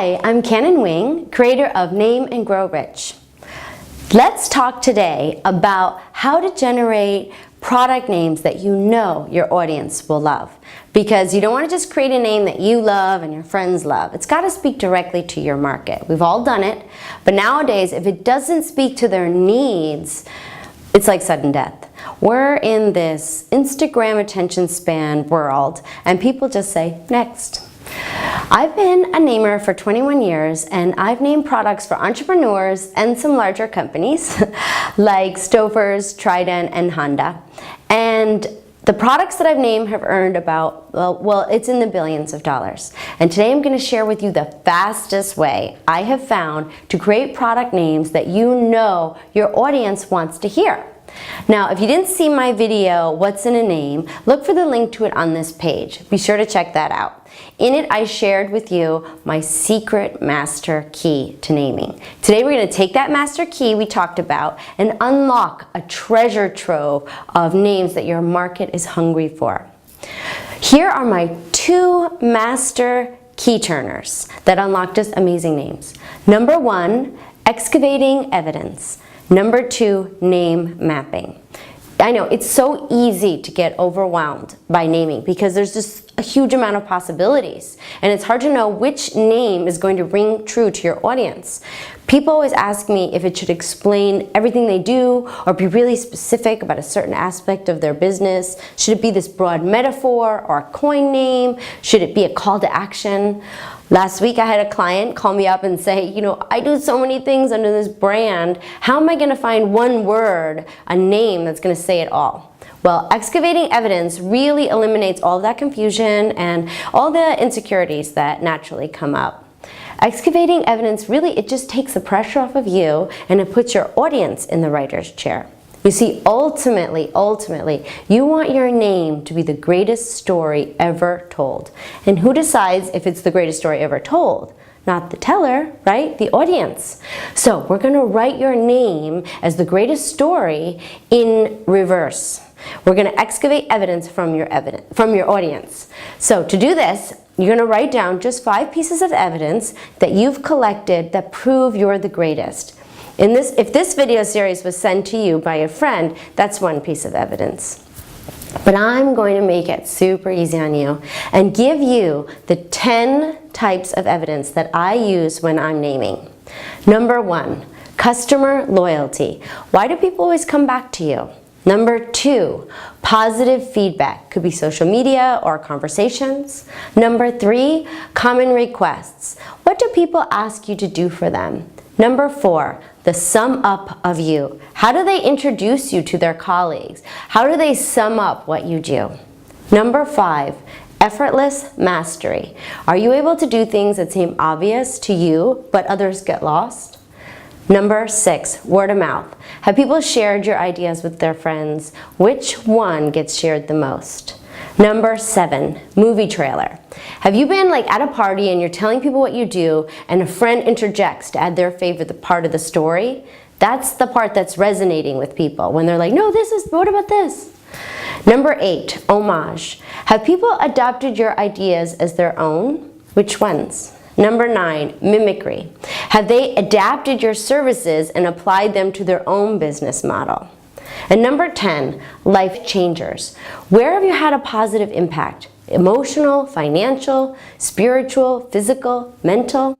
Hi, I'm Cannon Wing, creator of Name and Grow Rich. Let's talk today about how to generate product names that you know your audience will love. Because you don't want to just create a name that you love and your friends love. It's got to speak directly to your market. We've all done it, but nowadays if it doesn't speak to their needs, it's like sudden death. We're in this Instagram attention span world and people just say, next. I've been a namer for 21 years and I've named products for entrepreneurs and some larger companies like Stouffer's, Trident, and Honda. And the products that I've named have earned about, well, it's in the billions of dollars. And today I'm going to share with you the fastest way I have found to create product names that you know your audience wants to hear. Now, if you didn't see my video, What's in a Name, look for the link to it on this page. Be sure to check that out. In it, I shared with you my secret master key to naming. Today, we're going to take that master key we talked about and unlock a treasure trove of names that your market is hungry for. Here are my 2 master key turners that unlock just amazing names. Number 1, Excavating Evidence. Number 2, name mapping. I know it's so easy to get overwhelmed by naming because there's just a huge amount of possibilities and it's hard to know which name is going to ring true to your audience. People always ask me if it should explain everything they do or be really specific about a certain aspect of their business. Should it be this broad metaphor or a coin name? Should it be a call to action? Last week I had a client call me up and say, you know, I do so many things under this brand. How am I going to find one word, a name that's going to say it all? Well, Excavating Evidence really eliminates all of that confusion and all the insecurities that naturally come up. Excavating Evidence really, it just takes the pressure off of you and it puts your audience in the writer's chair. You see, ultimately, you want your name to be the greatest story ever told. And who decides if it's the greatest story ever told? Not the teller, right? The audience. So we're going to write your name as the greatest story in reverse. We're going to excavate evidence from your audience. So to do this, you're going to write down just 5 pieces of evidence that you've collected that prove you're the greatest. If this video series was sent to you by a friend, that's 1 piece of evidence. But I'm going to make it super easy on you and give you the 10 types of evidence that I use when I'm naming. Number 1, customer loyalty. Why do people always come back to you? Number 2, positive feedback. Could be social media or conversations. Number 3, common requests. What do people ask you to do for them? Number 4, the sum up of you. How do they introduce you to their colleagues? How do they sum up what you do? Number 5, effortless mastery. Are you able to do things that seem obvious to you, but others get lost? Number 6, word of mouth. Have people shared your ideas with their friends? Which one gets shared the most? Number 7, movie trailer. Have you been like at a party and you're telling people what you do and a friend interjects to add their favorite part of the story? That's the part that's resonating with people when they're like, no, what about this? Number 8, homage. Have people adopted your ideas as their own? Which ones? Number 9, mimicry. Have they adapted your services and applied them to their own business model? And number 10, life changers. Where have you had a positive impact? Emotional, financial, spiritual, physical, mental?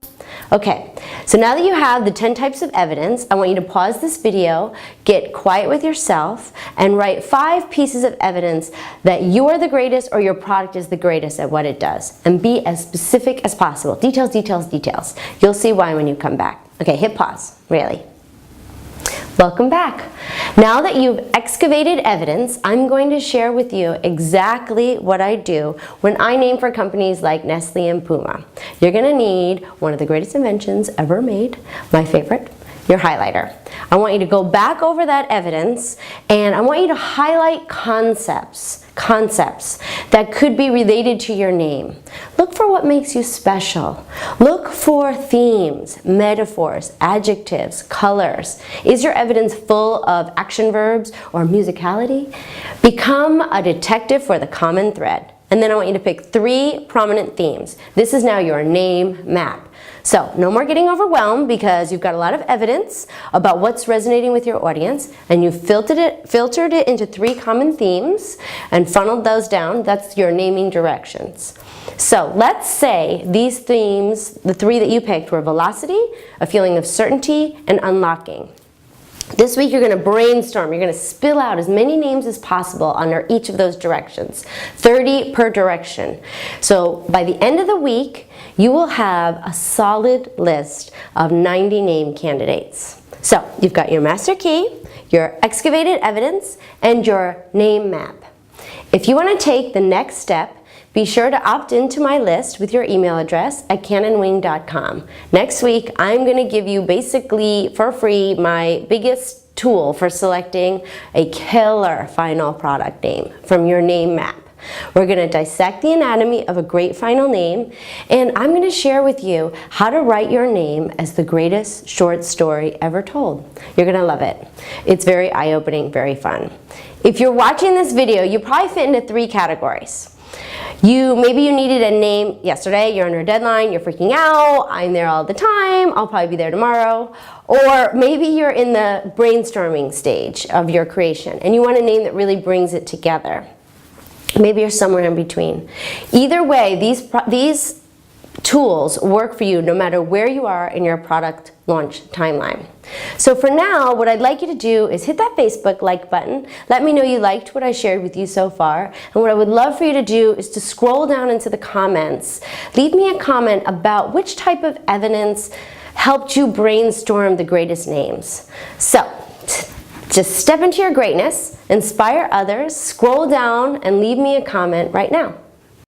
Okay, so now that you have the 10 types of evidence, I want you to pause this video, get quiet with yourself, and write 5 pieces of evidence that you're the greatest or your product is the greatest at what it does. And be as specific as possible. Details, details, details. You'll see why when you come back. Okay, hit pause, really. Welcome back. Now that you've excavated evidence, I'm going to share with you exactly what I do when I name for companies like Nestle and Puma. You're going to need one of the greatest inventions ever made, my favorite, your highlighter. I want you to go back over that evidence and I want you to highlight concepts that could be related to your name. Look for what makes you special. Look for themes, metaphors, adjectives, colors. Is your evidence full of action verbs or musicality? Become a detective for the common thread. and then I want you to pick 3 prominent themes. This is now your name map. So no more getting overwhelmed because you've got a lot of evidence about what's resonating with your audience, and you've filtered it into 3 common themes and funneled those down. That's your naming directions. So let's say these themes, the 3 that you picked, were velocity, a feeling of certainty, and unlocking. This week you're going to brainstorm, you're going to spill out as many names as possible under each of those directions, 30 per direction. So by the end of the week, you will have a solid list of 90 name candidates. So you've got your master key, your excavated evidence, and your name map. If you want to take the next step, be sure to opt into my list with your email address at canonwing.com. Next week, I'm going to give you basically for free my biggest tool for selecting a killer final product name from your name map. We're going to dissect the anatomy of a great final name, and I'm going to share with you how to write your name as the greatest short story ever told. You're going to love it. It's very eye-opening, very fun. If you're watching this video, you probably fit into 3 categories. Maybe you needed a name yesterday, you're under a deadline, you're freaking out, I'm there all the time, I'll probably be there tomorrow. Or maybe you're in the brainstorming stage of your creation and you want a name that really brings it together. Maybe you're somewhere in between. Either way, these tools work for you no matter where you are in your product launch timeline. So for now, what I'd like you to do is hit that Facebook like button. Let me know you liked what I shared with you so far. And what I would love for you to do is to scroll down into the comments. Leave me a comment about which type of evidence helped you brainstorm the greatest names. So just step into your greatness, inspire others, scroll down and leave me a comment right now.